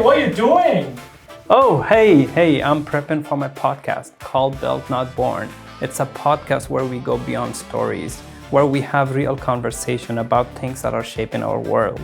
what are you doing? Oh, hey, I'm prepping for my podcast called Built Not Born. It's a podcast where we go beyond stories, where we have real conversation about things that are shaping our world.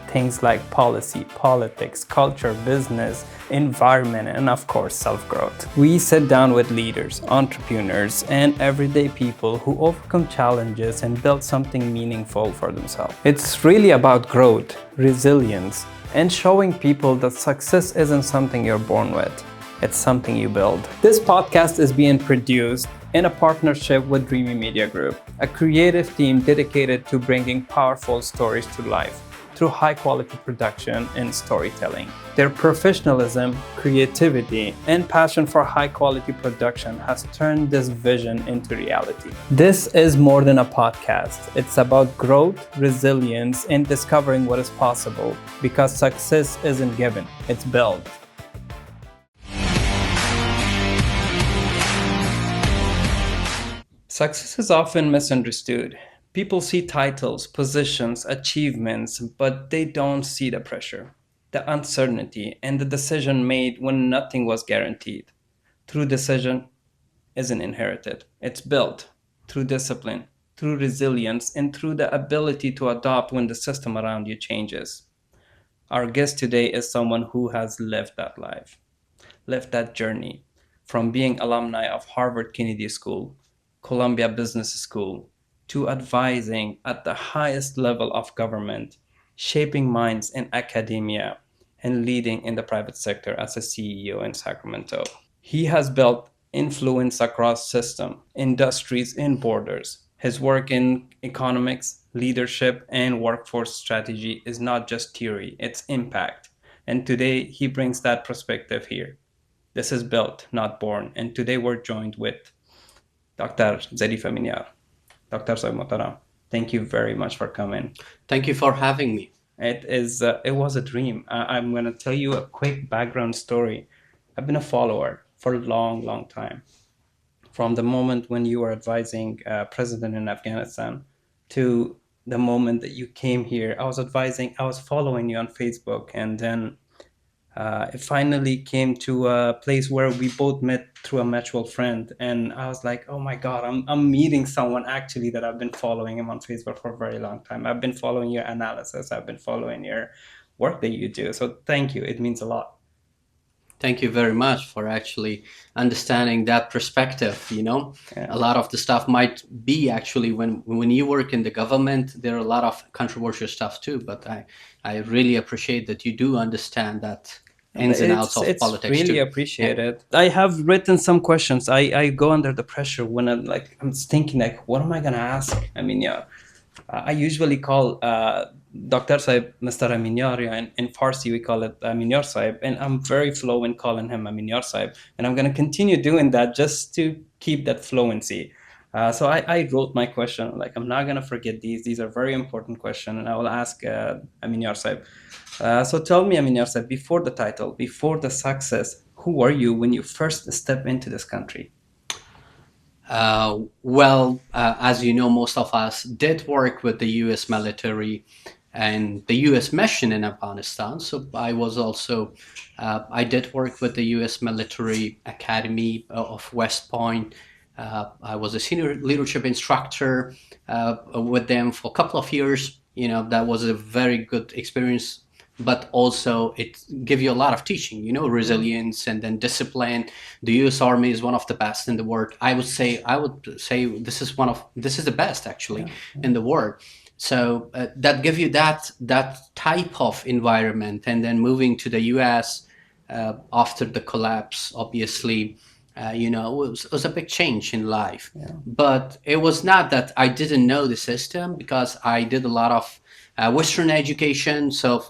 Things like policy, politics, culture, business, environment, and of course, self-growth. We sit down with leaders, entrepreneurs, and everyday people who overcome challenges and build something meaningful for themselves. It's really about growth, resilience, and showing people that success isn't something you're born with. It's something you build. This podcast is being produced in a partnership with Dreamy Media Group, a creative team dedicated to bringing powerful stories to life through high-quality production and storytelling. Their professionalism, creativity, and passion for high-quality production has turned this vision into reality. This is more than a podcast. It's about growth, resilience, and discovering what is possible, because success isn't given, it's built. Success is often misunderstood. People see titles, positions, achievements, but they don't see the pressure, the uncertainty, and the decision made when nothing was guaranteed. True decision isn't inherited. It's built through discipline, through resilience, and through the ability to adapt when the system around you changes. Our guest today is someone who has lived that life, lived that journey, from being alumni of Harvard Kennedy School, Columbia Business School, to advising at the highest level of government, shaping minds in academia, and leading in the private sector as a CEO in Sacramento. He has built influence across systems, industries, and borders. His work in economics, leadership, and workforce strategy is not just theory, it's impact. And today he brings that perspective here. This is built, not born. And today we're joined with Dr. Zarif Aminyar. Dr. Saib Mohtaram, thank you very much for coming. Thank you for having me. It was a dream. I'm going to tell you a quick background story. I've been a follower for a long time. From the moment when you were advising president in Afghanistan to the moment that you came here, I was following you on Facebook, and then it finally came to a place where we both met through a mutual friend, and I was like, oh my God, I'm meeting someone actually that I've been following him on Facebook for a very long time. I've been following your analysis. I've been following your work that you do. So thank you. It means a lot. Thank you very much for actually understanding that perspective. A lot of the stuff might be actually when you work in the government, there are a lot of controversial stuff too, but I really appreciate that you do understand that ins and outs of politics. It's really appreciated. I have written some questions. I go under the pressure when I'm thinking what am I gonna ask? I mean, I usually call Dr. Saib Mr. Aminyar, in Farsi we call it Aminyar Saib, and I'm very fluent calling him Aminyar Saib, and I'm gonna continue doing that just to keep that fluency. So I wrote my question, I'm not gonna forget these are very important questions, and I will ask Aminyar Saib. So tell me, Aminyar Saib, before the title, before the success, who were you when you first stepped into this country? As you know, most of us did work with the U.S. military and the U.S. mission in Afghanistan. So I was also, I did work with the U.S. Military Academy of West Point. I was a senior leadership instructor with them for a couple of years. That was a very good experience, but also it gives you a lot of teaching, resilience and then discipline. The U.S. Army is one of the best in the world. I would say this is the best actually in the world. So that give you that type of environment, and then moving to the U.S. After the collapse, obviously, it was a big change in life. Yeah. But it was not that I didn't know the system, because I did a lot of Western education. So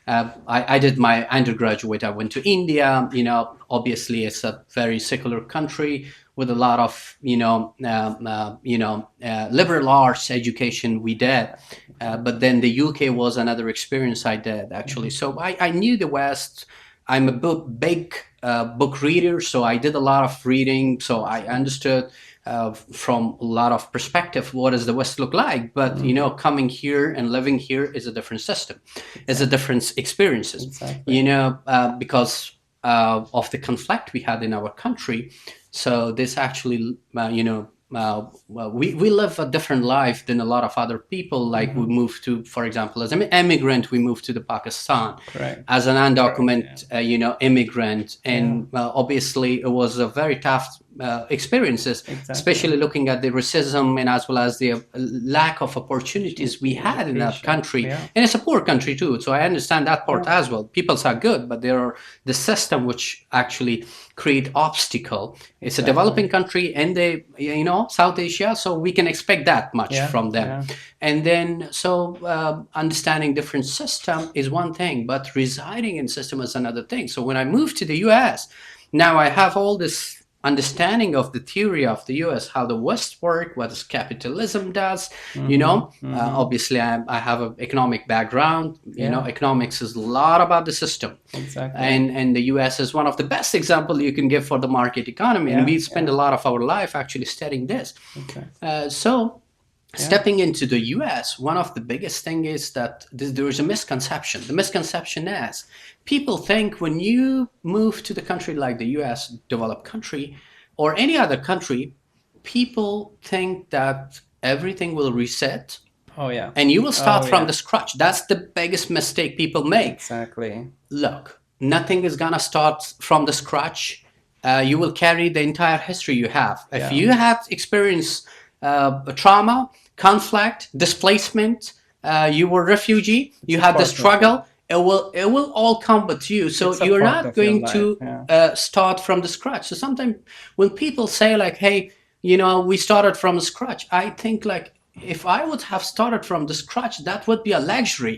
I did my undergraduate. I went to India. Obviously, it's a very secular country with a lot of liberal arts education we did. But then the UK was another experience I did actually. So I knew the West. I'm a big book reader, so I did a lot of reading. So I understood from a lot of perspective, what does the West look like? But coming here and living here is a different system, is a different experiences. Exactly. Because of the conflict we had in our country, so this actually, well, we live a different life than a lot of other people. Like we moved to, for example, as an immigrant, we moved to the Pakistan Correct. as an Correct. undocumented, immigrant, and Yeah. obviously it was a very tough experiences, Exactly. especially looking at the racism and as well as the lack of opportunities we had in that Education. country. Yeah. And it's a poor country too, so I understand that part Yeah. as well. People are good, but there are the system which actually create obstacle. It's a Exactly. developing country in the South Asia, so we can expect that much Yeah. from them. Yeah. And then so understanding different system is one thing, but residing in system is another thing. So when I moved to the US, now I have all this understanding of the theory of the US, how the West work, what is capitalism does. Obviously I have an economic background. Yeah. Economics is a lot about the system, Exactly. and the US is one of the best example you can give for the market economy, and Yeah. we spend a Yeah. lot of our life actually studying this. Exactly. So Yeah. stepping into the US, one of the biggest thing is that there is a misconception. The misconception is people think when you move to the country like the US, developed country, or any other country, people think that everything will reset Oh yeah. and you will start Oh from yeah. the scratch. That's the biggest mistake people make. Exactly. Look, nothing is gonna start from the scratch. You will carry the entire history you have. If Yeah. you have experienced trauma, conflict, displacement, you were refugee, It's you a had the part of it. struggle. It will all come with you. So It's a you're part not of your going life. to Yeah. start from the scratch. So sometimes when people say like, "Hey, we started from the scratch," I think like if I would have started from the scratch, that would be a luxury.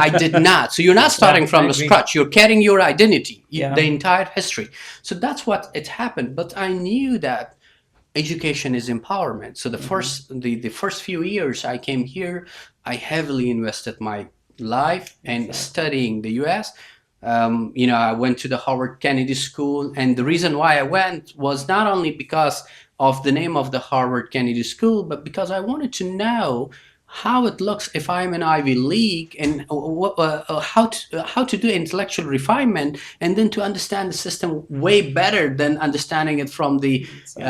I did not. So you're not starting Yeah. I from the agree. scratch. You're carrying your identity, the Yeah. entire history. So that's what it happened. But I knew that education is empowerment. So the first few years I came here, I heavily invested my life in Exactly. studying the U.S. I went to the Howard Kennedy School, and the reason why I went was not only because of the name of the Harvard Kennedy School, but because I wanted to know how it looks if I'm in Ivy League, and how to do intellectual refinement, and then to understand the system way better than understanding it from the Exactly.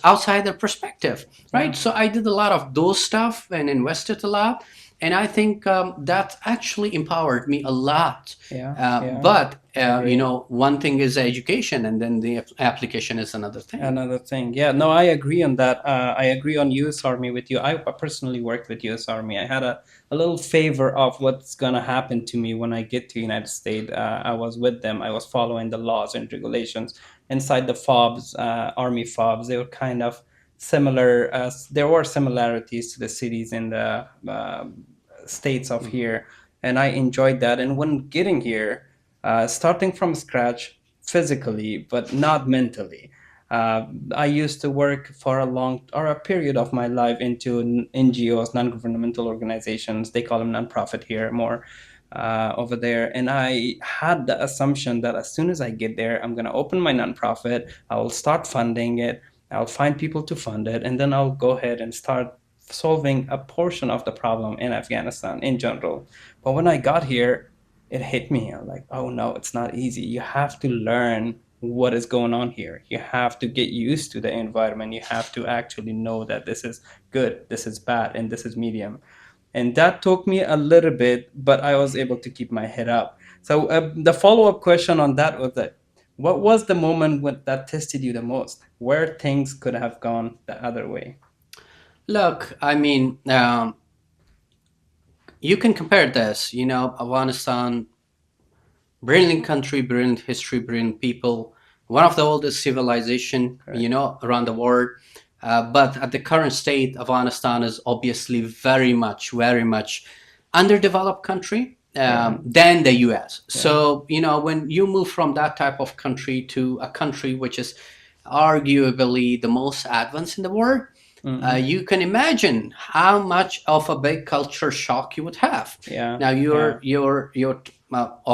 outsider perspective, Yeah. right? So I did a lot of those stuff and invested a lot, and I think that actually empowered me a lot. Yeah. Yeah. But I agree. one thing is education, and then the application is another thing. Another thing. Yeah, no, I agree on that. I agree on US Army with you. I personally worked with US Army. I had a little favor of what's gonna happen to me when I get to United States. I was with them. I was following the laws and regulations inside the FOBs, Army FOBs. They were kind of similar. There were similarities to the cities in the states of here, and I enjoyed that. And when getting here, starting from scratch physically, but not mentally. I used to work for a period of my life into NGOs, non-governmental organizations. They call them nonprofit here more over there. And I had the assumption that as soon as I get there, I'm going to open my nonprofit. I'll start funding it. I'll find people to fund it, and then I'll go ahead and start solving a portion of the problem in Afghanistan in general. But when I got here, it hit me. I'm like, oh no, it's not easy. You have to learn what is going on here. You have to get used to the environment. You have to actually know that this is good, this is bad, and this is medium. And that took me a little bit, but I was able to keep my head up. So the follow-up question on that was that what was the moment that tested you the most, where things could have gone the other way? Look, I mean, you can compare this. Afghanistan, brilliant country, brilliant history, brilliant people, one of the oldest civilization, Correct. around the world. But at the current state, Afghanistan is obviously very much underdeveloped country Yeah. than the US. Yeah. So, when you move from that type of country to a country which is arguably the most advanced in the world, Mm-hmm. you can imagine how much of a big culture shock you would have. Yeah. Now Yeah. you're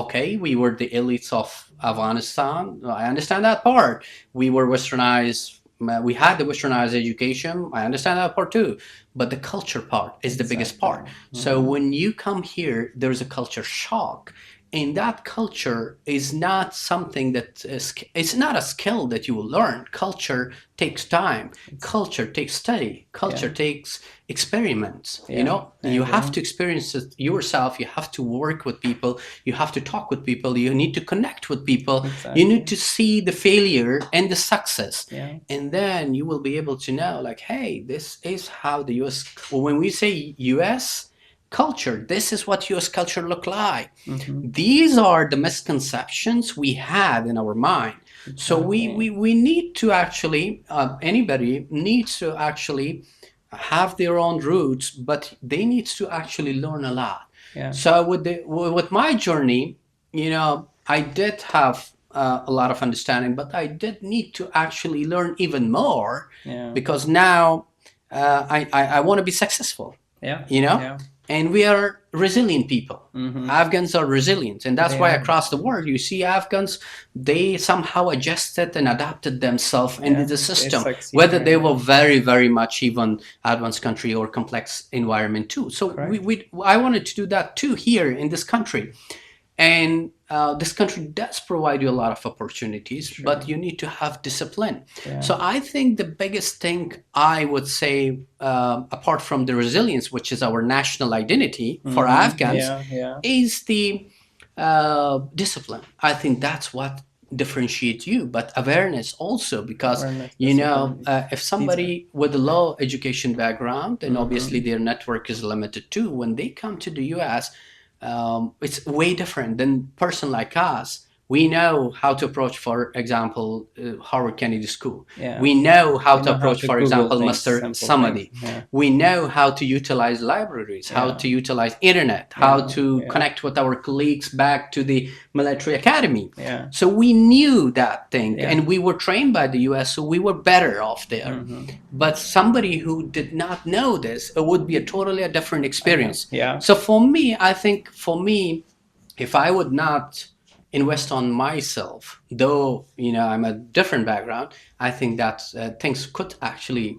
okay. We were the elites of Afghanistan. I understand that part. We were westernized we had the westernized education. I understand that part too, but the culture part is the biggest part. Exactly. So when you come here, there's a culture shock, and that culture is not something that it's not a skill that you will learn. Culture takes time. Culture takes study. Culture Yeah. takes experiments. You Yeah, know, I you have agree. to experience it yourself. You have to work with people. You have to talk with people. You need to connect with people. You need Exactly. to see the failure and the success, Yeah. and then you will be able to know, like, hey, this is how the US, when we say US culture, this is what US culture look like. Mm-hmm. These are the misconceptions we have in our mind. So Exactly. we need to actually, anybody needs to actually have their own roots, but they need to actually learn a lot. Yeah. So with my journey, I did have a lot of understanding, but I did need to actually learn even more, Yeah. because now I want to be successful, Yeah. you know, Yeah. and we are resilient people. Mm-hmm. Afghans are resilient, and that's They why are. across the world you see Afghans, they somehow adjusted and adapted themselves into Yeah. the They system, succeed whether right they were now. very, very much even advanced country or complex environment too. So Correct. I wanted to do that too here in this country. And this country does provide you a lot of opportunities, but Sure. you need to have discipline. Yeah. So I think the biggest thing I would say, apart from the resilience, which is our national identity for Mm-hmm. Afghans, Yeah. Yeah. is the discipline. I think that's what differentiates you, but awareness also, because Awareness, discipline. if These are. somebody with a low education background, and obviously Mm-hmm. their network is limited too, when they come to the US, it's way different than person like us. We know how to approach, for example, Harvard Kennedy School. Yeah. We know how We to know how approach, to for Google example, things, Mr. simple things. Samadhi. Yeah. We know how to utilize libraries, how Yeah. to utilize internet, how Yeah. to Yeah. connect with our colleagues back to the military academy. Yeah. So we knew that thing, Yeah. and we were trained by the US, so we were better off there. Mm-hmm. But somebody who did not know this, it would be a totally a different experience. Yeah. So for me, I think for me, if I would not invest on myself, though I'm a different background, I think that things could actually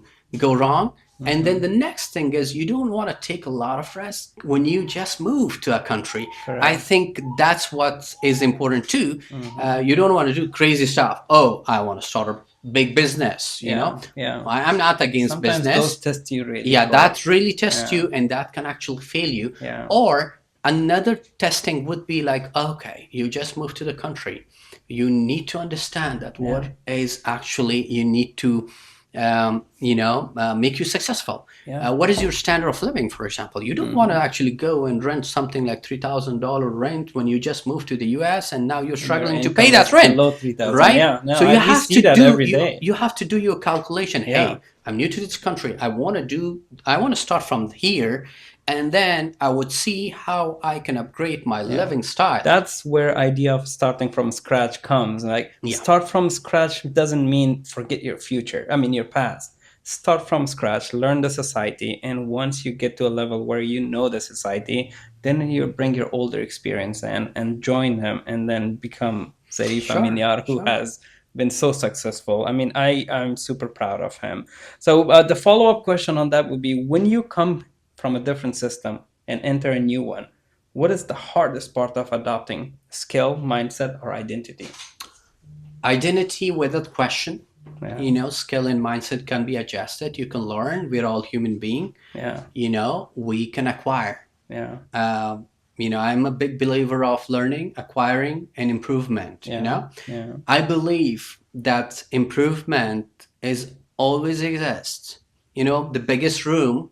go wrong. And then Mm-hmm. the next thing is, you don't want to take a lot of risk when you just move to a country. I Correct. think that's what is important too. Mm-hmm. You don't want to do crazy stuff. Oh, I want to start a big business. Yeah. Yeah. I'm not against Sometimes those business. test you really Yeah, for. that really tests Yeah. you, and that can actually fail you. Yeah. Or another testing would be like, okay, you just moved to the country. You need to understand that Yeah. what is actually you need to, make you successful. Yeah. What is your standard of living, for example? You don't want to actually go and rent something like $3,000 rent when you just moved to the US and now you're And your struggling to pay income that is rent, below 3,000. right? Yeah. No, So you we have see to that do every day. you have to do your calculation. Yeah. Hey, I'm new to this country. I want to start from here, and then I would see how I can upgrade my living style. That's where idea of starting from scratch comes. Like, Yeah. start from scratch doesn't mean forget your future. I mean your past. Start from scratch, learn the society, and once you get to a level where you know the society, then you bring your older experience and join them, and then become Zarif Sure, Aminyar, who sure. has been so successful. I mean, I'm super proud of him. So the follow-up question on that would be, when you come from a different system and enter a new one, what is the hardest part of adopting? Skill, mindset, or identity? Identity without question. Yeah. Skill and mindset can be adjusted. You can learn. We're all human being. Yeah. We can acquire. Yeah. I'm a big believer of learning, acquiring, and improvement. Yeah. Yeah. I believe that improvement is always exists. The biggest room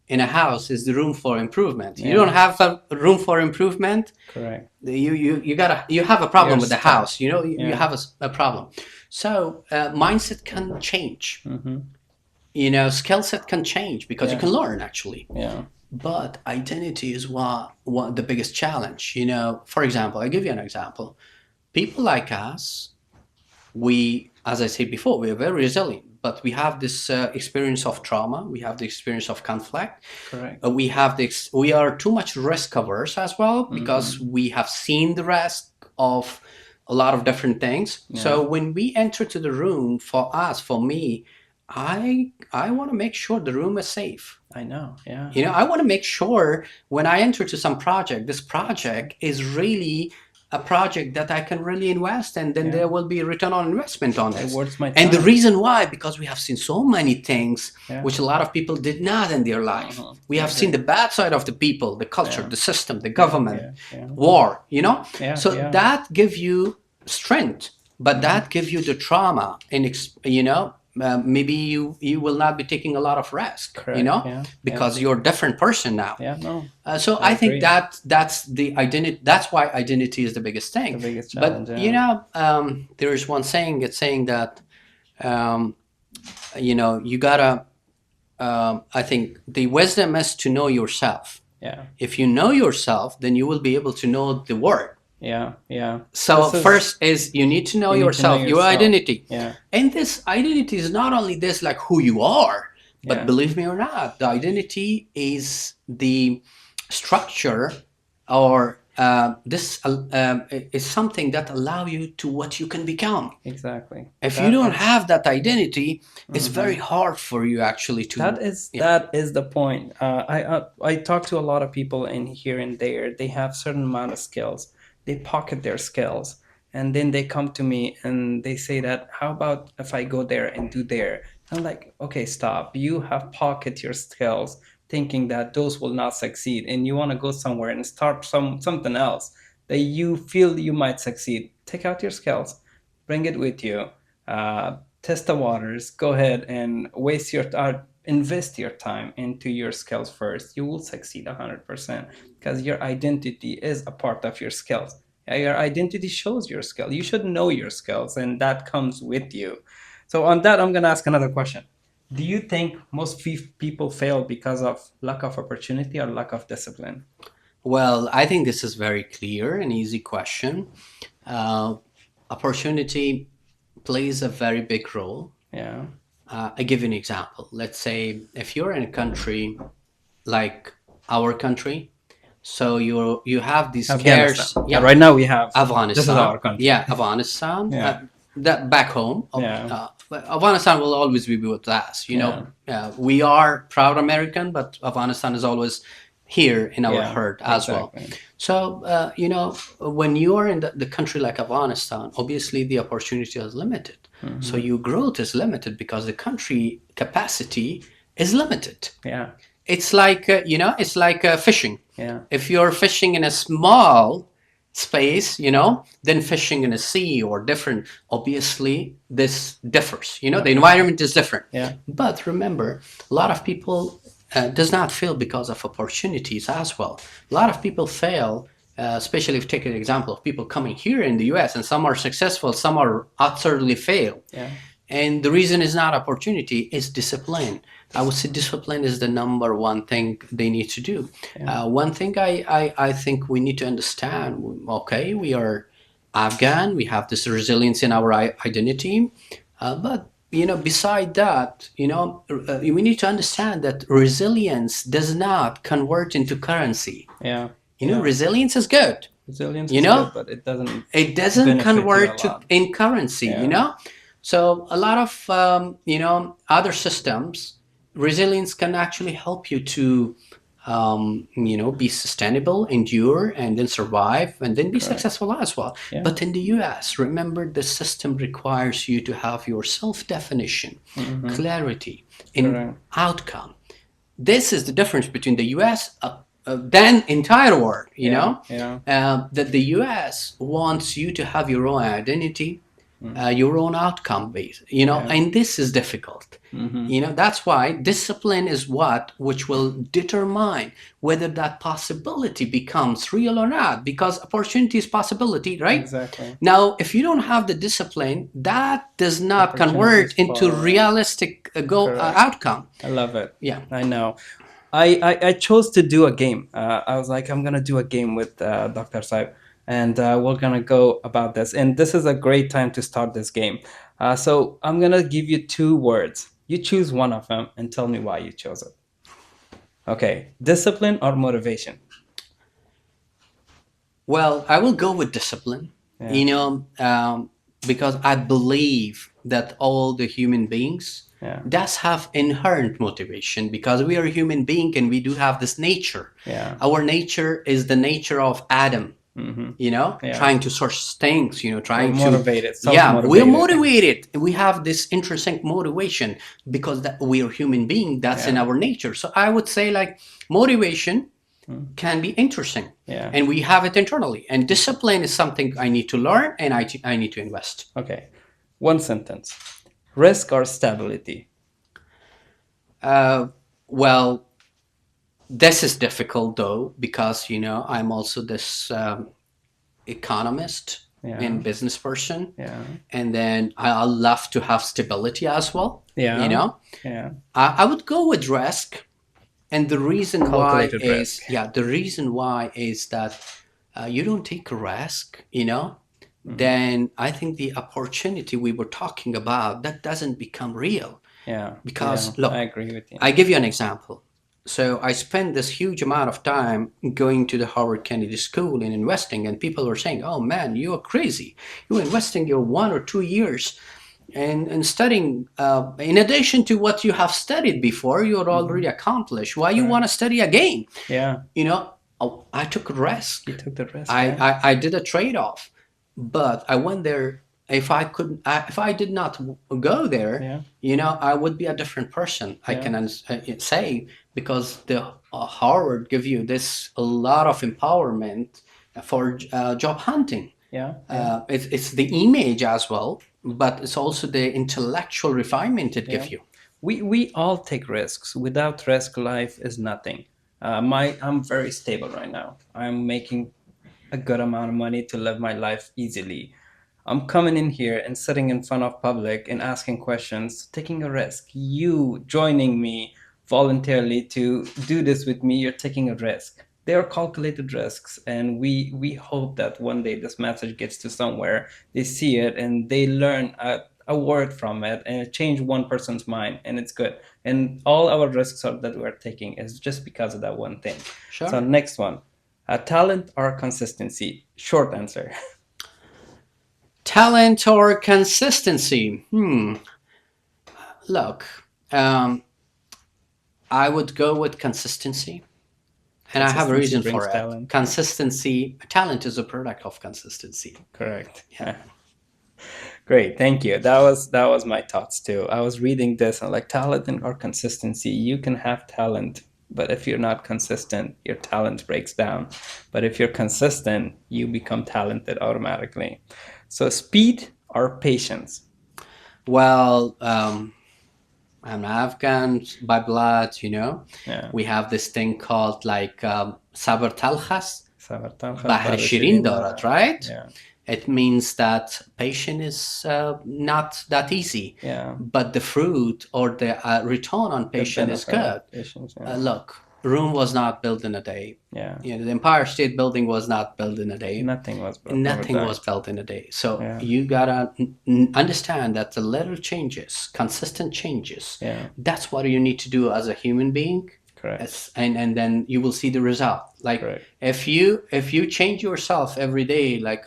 in a house is the room for improvement. You don't Yeah. have a room for improvement, Correct. you have a problem You're with the stuck. house. You Yeah. have a problem. So mindset can change. Mm-hmm. Skill set can change because you Yeah. can learn actually. Yeah. But identity is what the biggest challenge. For example, I give you an example. People like us, we, as I said before, we are very resilient, but we have this experience of trauma. We have the experience of conflict. Correct. We are too much risk averse as well, because Mm-hmm. we have seen the risk of a lot of different things. Yeah. So when we enter to the room, for us, for me, I want to make sure the room is safe. I know. Yeah. I want to make sure when I enter to some project, this project is really a project that I can really invest, and then Yeah. there will be a return on investment on this. Worth my And the time. reason why, because we have seen so many things Yeah. which a lot of people did not in their life. We I have seen agree. the bad side of the people, the culture, Yeah. the system, the government, Yeah. war, Yeah. So Yeah. that give you strength, but that give you the trauma, and maybe you will not be taking a lot of risk, Correct. Yeah. because you're a different person now. Yeah. No. So I I think agree. that's the identity. That's why identity is the biggest thing. The biggest But challenge. there is one saying. It's saying that um, you gotta. I think the wisdom is to know yourself. Yeah. If you know yourself, then you will be able to know the world. Yeah. Yeah. So first is you need to know You need to know yourself, your yourself. identity. Yeah. And this identity is not only this like who you are, but Yeah. believe me or not, the identity is the structure, or this is something that allow you to what you can become. Exactly. If you don't have that identity, it's very Mm-hmm. hard for you actually to. That is the point. I talk to a lot of people in here and there. They have certain amount of skills. They pocket their skills, and then they come to me and they say that, how about if I go there and do there? I'm like, okay, stop. You have pocket your skills, thinking that those will not succeed, and you want to go somewhere and start something else that you feel you might succeed. Take out your skills, bring it with you. Test the waters. Go ahead and invest your time into your skills first. You will succeed 100% because your identity is a part of your skills. Your identity shows your skill. You should know your skills, and that comes with you. So on that, I'm gonna ask another question. Do you think most people fail because of lack of opportunity or lack of discipline? Well, I think this is very clear and easy question. Opportunity plays a very big role. Yeah. I give you an example. Let's say if you're in a country like our country, so you have these scarce. Afghanistan. Yeah. Right now we have. Afghanistan. This is our country. Yeah, Afghanistan. Yeah. That back home. Yeah. Afghanistan will always be with us. We are proud American, but Afghanistan is always here in our heart as well. So, when you are in the country like Afghanistan, obviously the opportunity is limited. So your growth is limited because the country capacity is limited. Yeah. It's like, it's like fishing. Yeah. If you're fishing in a small space, then fishing in a sea or different, obviously this differs. The environment is different. Yeah. But remember, a lot of people does not fail because of opportunities as well. A lot of people fail, especially if you take an example of people coming here in the US, and some are successful, some are utterly fail. Yeah. And the reason is not opportunity, it's discipline. I would say discipline is the number one thing they need to do. Yeah. One thing I think we need to understand, okay, we are Afghan, we have this resilience in our identity, but beside that, we need to understand that resilience does not convert into currency. Yeah. Resilience is good. Resilience is good, but it doesn't. It doesn't convert in currency. So a lot of other systems, resilience can actually help you to be sustainable, endure, and then survive, and then be successful as well. Yeah. But in the US, remember, the system requires you to have your self-definition, clarity in outcome. This is the difference between the US than entire world, that the US wants you to have your own identity, your own outcome base, and this is difficult. That's why discipline is which will determine whether that possibility becomes real or not, because opportunity is possibility, right? Exactly. Now, if you don't have the discipline, that does not convert into realistic outcome. I love it. Yeah. I know. I chose to do a game. I was like, I'm going to do a game with Dr. Saib, and we're going to go about this. And this is a great time to start this game. So I'm going to give you 2 words. You choose one of them and tell me why you chose it. Okay. Discipline or motivation? Well, I will go with discipline. Yeah. You know, because I believe that all the human beings Yeah. does have inherent motivation, because we are a human being and we do have this nature. Yeah. Our nature is the nature of Adam, Mm-hmm. you know, Yeah. trying to source things, you know, We're trying to, motivated, yeah, we're self-motivated. motivated. We have this intrinsic motivation because that we are human being. That's in Yeah. our nature. So I would say like motivation Mm. can be interesting, Yeah. and we have it internally. And discipline is something I need to learn, and I need to invest. Okay. One sentence. Risk or stability? Uh, well, this is difficult though, because you know I'm also this economist Yeah. and business person, Yeah. and then I love to have stability as well. You Yeah. know, Yeah. I would go with risk, and the reason why Calculated risk. is, yeah, the reason why is that you don't take a risk, you know, Mm-hmm. then I think the opportunity we were talking about that doesn't become real. Yeah. Yeah. Because I look, agree with you. I give you an example. So I spent this huge amount of time going to the Harvard Kennedy School and investing, and people were saying, "Oh man, you are crazy! You're investing your 1 or 2 years and studying. In addition to what you have studied before, you're Mm-hmm. already accomplished. Why you Correct. want to study again?" Yeah. You know, I took a risk. You took the risk. Yeah. I did a trade-off, but I went there. If I did not go there, Yeah. you know, I would be a different person. I Yeah. can say, because the Harvard give you this a lot of empowerment for job hunting. Yeah. Yeah. It's the image as well, but it's also the intellectual refinement it Yeah. gives you. We all take risks. Without risk, life is nothing. I'm very stable right now. I'm making a good amount of money to live my life easily. I'm coming in here and sitting in front of public and asking questions, taking a risk. You joining me voluntarily to do this with me, you're taking a risk. They are calculated risks, and we hope that one day this message gets to somewhere. They see it and they learn a word from it, and it change one person's mind, and it's good. And all our risks that we're taking is just because of that one thing. So Sure. next one, talent or consistency? Short answer. Talent or consistency? Look, I would go with consistency, and I have a Consistency reason brings for it. talent. Consistency, talent is a product of consistency. Correct. Yeah. Great. Thank you. That was my thoughts too. I was reading this and like talent or consistency. You can have talent, but if you're not consistent, your talent breaks down. But if you're consistent, you become talented automatically. So speed or patience? Well, I'm Afghan by blood, you know. Yeah. We have this thing called like Sabr Talhas, Sabartan Bahr Shirin Darat, right? Yeah. It means that patience is not that easy, Yeah. but the fruit or the return on The patience is benefit good. of patience. Yeah. Look, Rome was not built in a day. Yeah. You know, the Empire State Building was not built in a day. Nothing was built Nothing was overnight. built in a day. So Yeah. you gotta understand that the little changes, consistent changes, Yeah. that's what you need to do as a human being. Correct. And then you will see the result. Like Correct. if you change yourself every day, like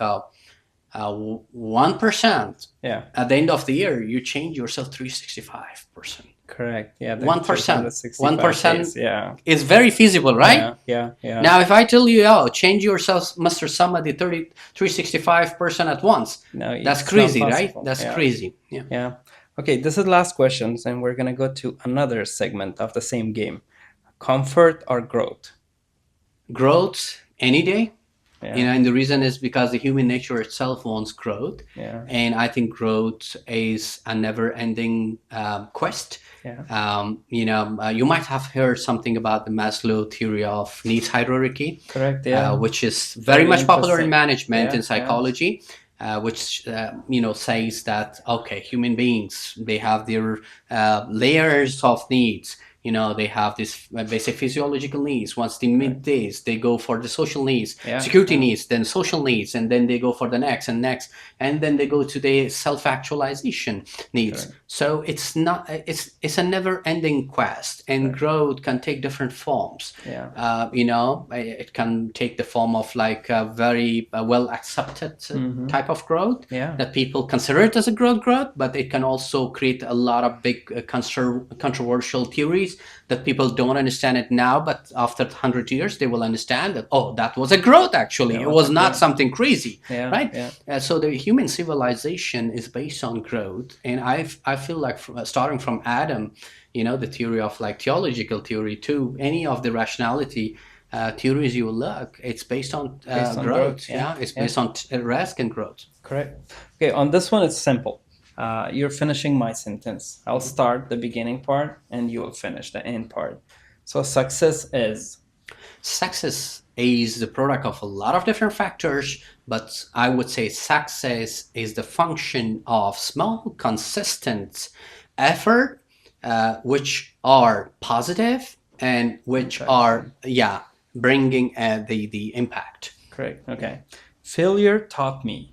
1%, Yeah. at the end of the year, you change yourself 365%. Correct. Yeah. 1%. 365 1% days. Yeah. is very feasible, right? Yeah. Yeah. Yeah. Now, if I tell you, oh, change yourself, Mr. Somebody, 365% at once, No, that's it's crazy, not right? possible. That's Yeah. crazy. Yeah. Yeah. Okay, this is the last questions, and we're gonna go to another segment of the same game. Comfort or growth? Growth any day. Yeah. You know, and the reason is because the human nature itself wants growth. Yeah. And I think growth is a never-ending quest. Yeah. You know, you might have heard something about the Maslow theory of needs hierarchy, Correct. Yeah. which is very much popular in interesting. management Yeah, and psychology, which you know, says that okay, human beings, they have their layers of needs. They have this basic physiological needs. Once they meet this, they go for the social needs, Yeah, security yeah, needs, then social needs, and then they go for the next and next, and then they go to the self-actualization needs. correct. So it's a never-ending quest, and Correct. growth can take different forms. Yeah. It can take the form of like a very well accepted type of growth Yeah. that people consider it as a growth, but it can also create a lot of big controversial theories that people don't understand it now, but after 100 years they will understand that, oh, that was a growth, actually That it was was a not growth. something crazy, Yeah. right? Yeah. So the human civilization is based on growth, and I feel like starting from Adam, the theory of like theological theory to any of the rationality theories you look, it's based on Based on growth. growth. Yeah. Yeah, it's Yeah. based on risk and growth. Correct. Okay. On this one, it's simple. You're finishing my sentence. I'll start the beginning part, and you will finish the end part. So success is. Success is the product of a lot of different factors, but I would say success is the function of small, consistent effort, which are positive and which are, yeah, bringing the impact. Correct. Okay. Failure taught me.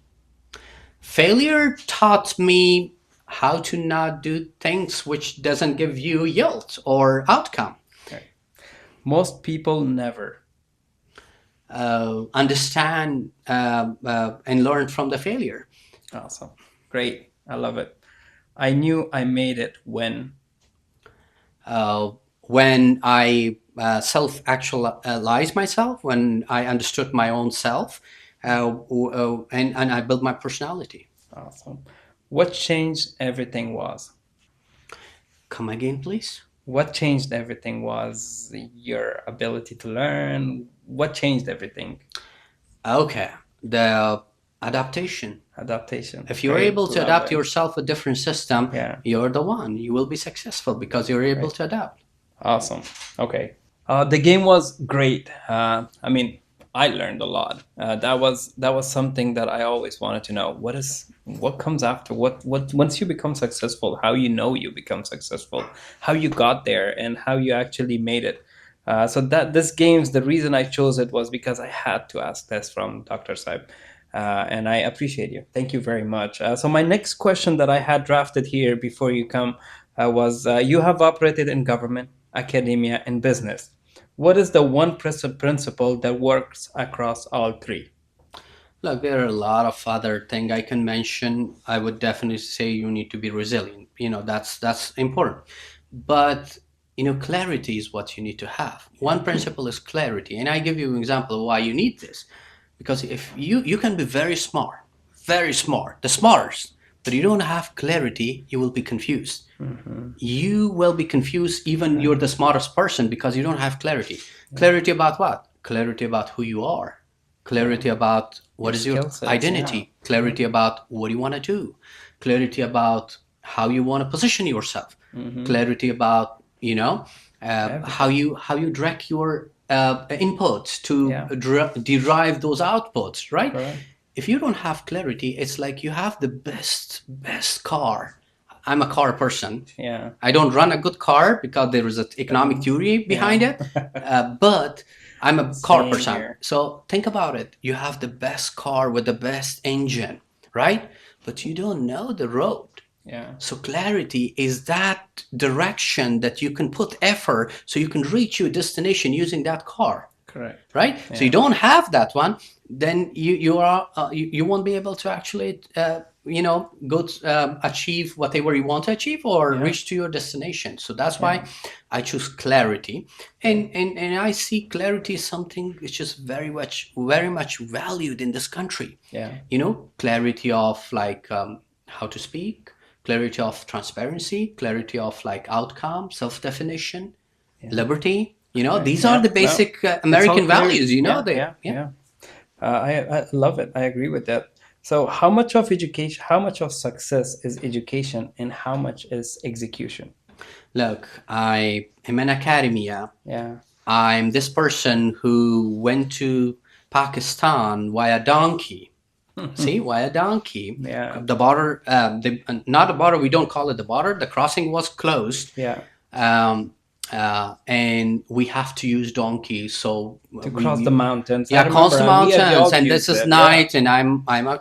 Failure taught me how to not do things which doesn't give you yield or outcome. Okay. Most people never. Understand and learn from the failure. Awesome. Great. I love it. I knew I made it when. Uh, when I self-actualized myself, when I understood my own self, and I built my personality. Awesome. What changed everything was. Come again, please. What changed everything was your ability to learn. What changed everything? Okay, the adaptation. Adaptation. If you're Great. able to Love adapt it. yourself a different system, Yeah. you're the one. You will be successful because you're able to adapt. Awesome. Okay. The game was great. I mean, I learned a lot. That was something that I always wanted to know. What comes after? What once you become successful? How you know you become successful? How you got there and how you actually made it? So that this game's the reason I chose it was because I had to ask this from Dr. Saib. And I appreciate you. Thank you very much. So my next question that I had drafted here before you come was you have operated in government, academia, and business. What is the one principle that works across all three? Look, there are a lot of other things I can mention. I would definitely say you need to be resilient. That's important. But clarity is what you need to have. One principle is clarity, and I give you an example of why you need this. Because if you can be very smart, the smartest, but you don't have clarity, you will be confused. You will be confused even you're the smartest person because you don't have clarity. Clarity about what? Clarity about who you are. Clarity about what is your skill sets, identity. Clarity about what you want to do. Clarity about how you want to position yourself. Clarity about how you direct your inputs to Yeah. derive those outputs, right? Correct. If you don't have clarity, it's like you have the best car. I'm a car person. Yeah. I don't run a good car because there is an economic theory behind it, but I'm a car Same person. here. So think about it. You have the best car with the best engine, right? But you don't know the road. Yeah. So clarity is that direction that you can put effort so you can reach your destination using that car, Correct. right? So you don't have that one, then you won't be able to actually go to, achieve whatever you want to achieve or reach to your destination. So that's why I choose clarity, and I see clarity is something which is very much valued in this country. Yeah. Clarity of like how to speak, clarity of transparency, clarity of like outcome, self-definition, liberty. These are the basic American values. Yeah. I love it. I agree with that. So, how much of education, how much of success is education, and how much is execution? Look, I am in academia. Yeah. I'm this person who went to Pakistan via donkey. See, via donkey. Yeah. The border, not the border. We don't call it the border. The crossing was closed. Yeah. and we have to use donkeys. So To cross the we mountains. I yeah, cross remember, the and we mountains, all and this used is it. Yeah. night, and I'm a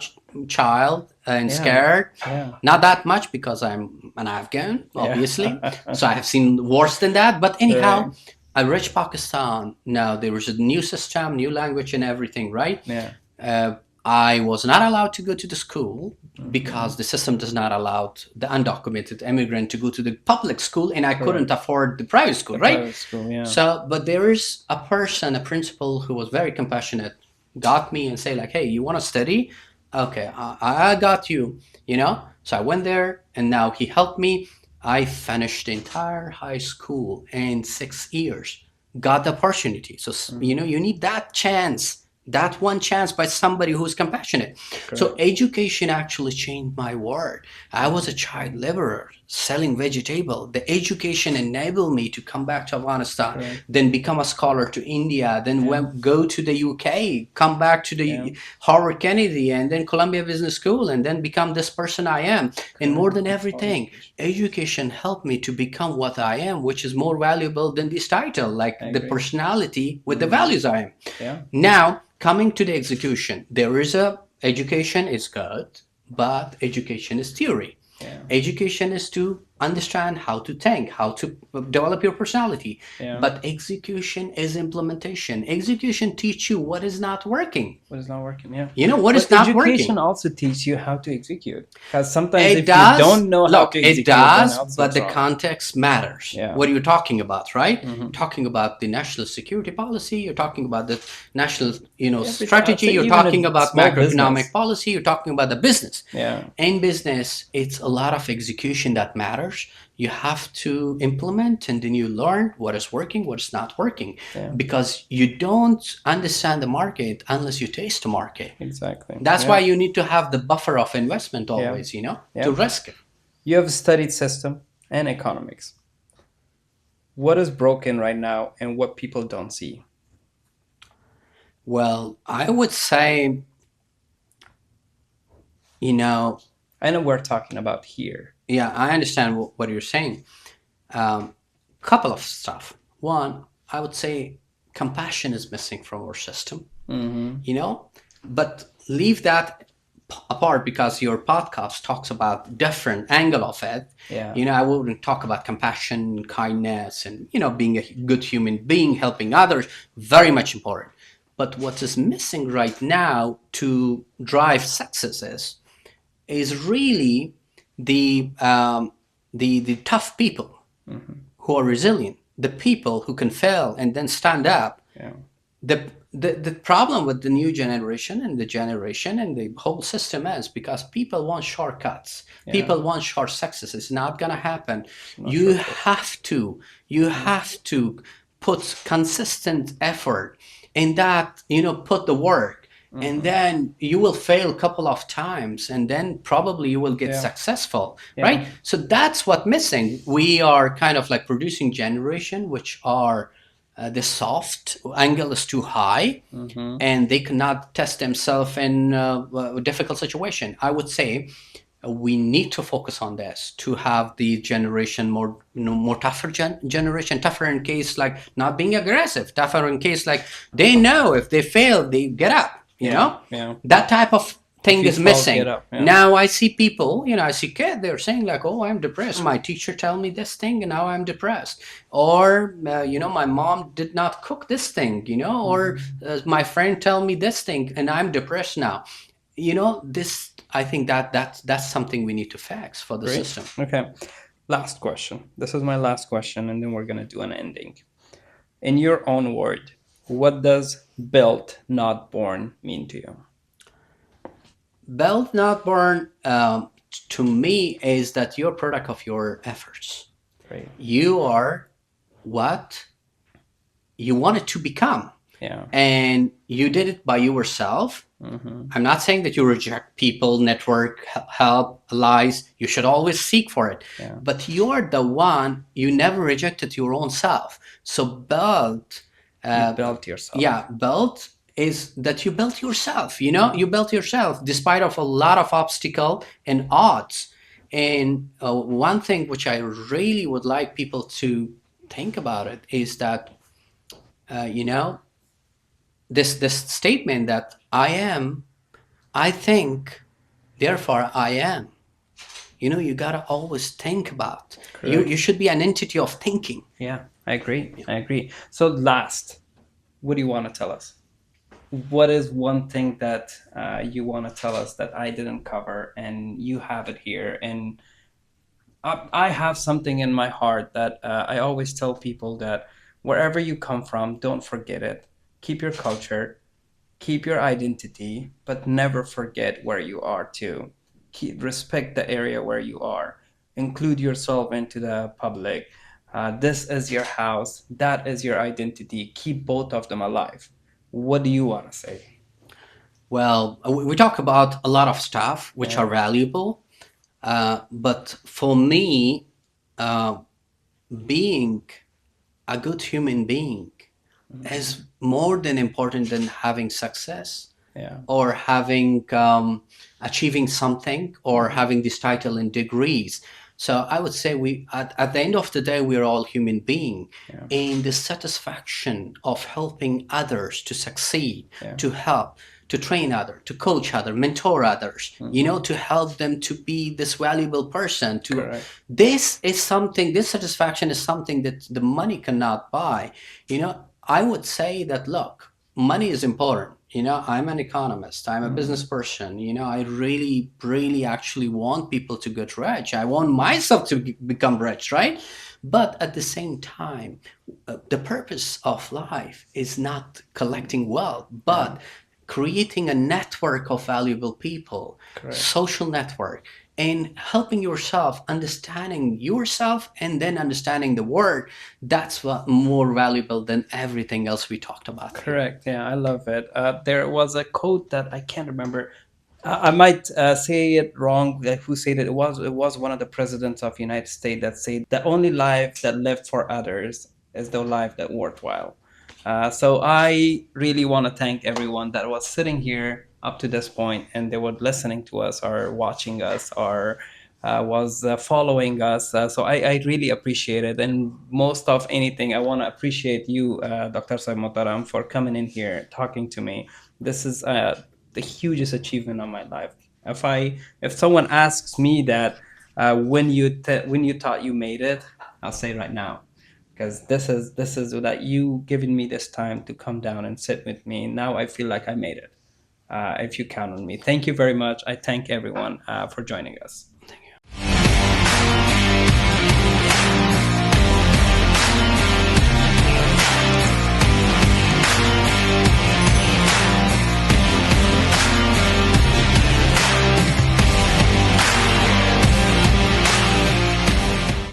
child and Yeah. scared. Yeah. Not that much because I'm an Afghan, Yeah. obviously. So I have seen worse than that. But anyhow, Right. I reached Pakistan. Now there was a new system, new language, and everything, right? Yeah. Uh, I was not allowed to go to the school Hmm. because the system does not allow the undocumented immigrant to go to the public school, and I couldn't Correct. afford the private school, The right? private school. Yeah. So, but there is a person, a principal who was very compassionate, got me and say like, "Hey, you want to study? Okay, I got you." You know. So I went there, and now he helped me. I finished the entire high school in 6 years. Got the opportunity. So Hmm. you need that chance, that one chance by somebody who's compassionate. So Correct. education actually changed my world. I was a child laborer selling vegetable. The education enabled me to come back to Afghanistan, Correct. then become a scholar to India, then Yeah. go to the UK, come back to Yeah. the Harvard Kennedy, and then Columbia Business School, and then become this person I am. And more Correct. than It's all everything, education. education helped me to become what I am, which is more valuable than this title, like I the agree. personality with the Hmm. values I am. Yeah. Now, coming to the execution, there is a education is good, but education is theory. Yeah. Education is to understand how to think, how to develop your personality. Yeah. But execution is implementation. Execution teach you what is not working. What is not working? Yeah. You know what But is not education working. also teaches you how to execute. Because sometimes It if you does. don't know how Look, to it execute, then does, also but it's the wrong. context matters. Yeah. What are you talking about, right? Hmm. Talking about the national security policy, you're talking about the national, Everything. I'd strategy, say you're even talking a about small macroeconomic business. policy, you're talking about the business. Yeah. In business, it's a lot of execution that matters. You have to implement and then you learn what is working, what is not working. Yeah. Because you don't understand the market unless you taste the market. Exactly. That's why Yeah. you need to have the buffer of investment Yeah. always, to Yeah. risk it. You have studied system and economics. What is broken right now and what people don't see? Well, I would say, you know, I know we're talking about here. yeah, I understand what you're saying. Couple of stuff. One, I would say compassion is missing from our system, Hmm. but leave that apart because your podcast talks about different angle of it. Yeah. I wouldn't talk about compassion, kindness, and being a good human being, helping others. Very much important. But what is missing right now to drive success is really the the tough people Hmm. who are resilient, the people who can fail and then stand up. Yeah. The problem with the new generation and the generation and the whole system is because people want shortcuts. Yeah. People want short success. It's not gonna happen. No You shortcut. have to put consistent effort in that, put the work. And then you will fail a couple of times and then probably you will get Yeah. successful, Yeah. right? So that's what missing. We are kind of like producing generation which are the soft angle is too high Hmm. and they cannot test themselves in a difficult situation. I would say we need to focus on this to have the generation more more tougher generation, tougher in case like not being aggressive, tougher in case like they know if they fail they get up. Yeah. Yeah. That type of If thing you is fall, get missing. up. Yeah. Now I see people, I see kids, they're saying like, oh, I'm depressed. My teacher tell me this thing and now I'm depressed. Or, my mom did not cook this thing, or my friend tell me this thing and I'm depressed now. This, I think that's something we need to fix for the Great. system. Okay. Last question. This is my last question, and then we're going to do an ending. In your own word, what does built, not born mean to you? Built not born, to me, is that you're a product of your efforts. Great. You are what you wanted to become. Yeah. And you did it by yourself. Hmm. I'm not saying that you reject people, network, help, allies. You should always seek for it. Yeah. But you're the one, you never rejected your own self. So built, You built yourself. yeah, built is that you built yourself. You built yourself despite of a lot of obstacle and odds. And one thing which I really would like people to think about it is that, you know, this statement that I am, I think, therefore I am. You know, you gotta always think about. You Correct. should be an entity of thinking. Yeah, I agree. I agree. So last, what do you want to tell us? What is one thing that you want to tell us that I didn't cover and you have it here? And I have something in my heart that I always tell people that wherever you come from, don't forget it. Keep your culture, keep your identity, but never forget where you are too. Respect the area where you are. Include yourself into the public. This is your house. That is your identity. Keep both of them alive. What do you want to say? Well, we talk about a lot of stuff which are Yeah. valuable, but for me, uh, being a good human being is more than important than having success Yeah. or having achieving something or having this title and degrees. So I would say we at the end of the day we're all human beings, Yeah. and the satisfaction of helping others to succeed, Yeah. to help, to train others, to coach others, mentor others, you know, to help them to be this valuable person. To Correct. this is something. This satisfaction is something that the money cannot buy. You know, I would say that look, money is important. You know, I'm an economist, I'm a business person. You know, I really, really actually want people to get rich. I want myself to become rich, right? But at the same time, the purpose of life is not collecting wealth, but creating a network of valuable people, Correct. social network, and helping yourself, understanding yourself, and then understanding the world. That's what more valuable than everything else we talked about here. Correct. Yeah, I love it. There was a quote that I can't remember. I might say it wrong. Who said it? It was one of the presidents of the United States that said the only life that lived for others is the life that worthwhile. So I really want to thank everyone that was sitting here up to this point and they were listening to us or watching us or was following us. So I really appreciate it. And most of anything, I want to appreciate you, Dr. Said Motaram, for coming in here, talking to me. This is the hugest achievement of my life. If someone asks me that when you thought you made it, I'll say right now, because this is that you giving me this time to come down and sit with me. Now I feel like I made it. If you count on me, thank you very much. I thank everyone for joining us.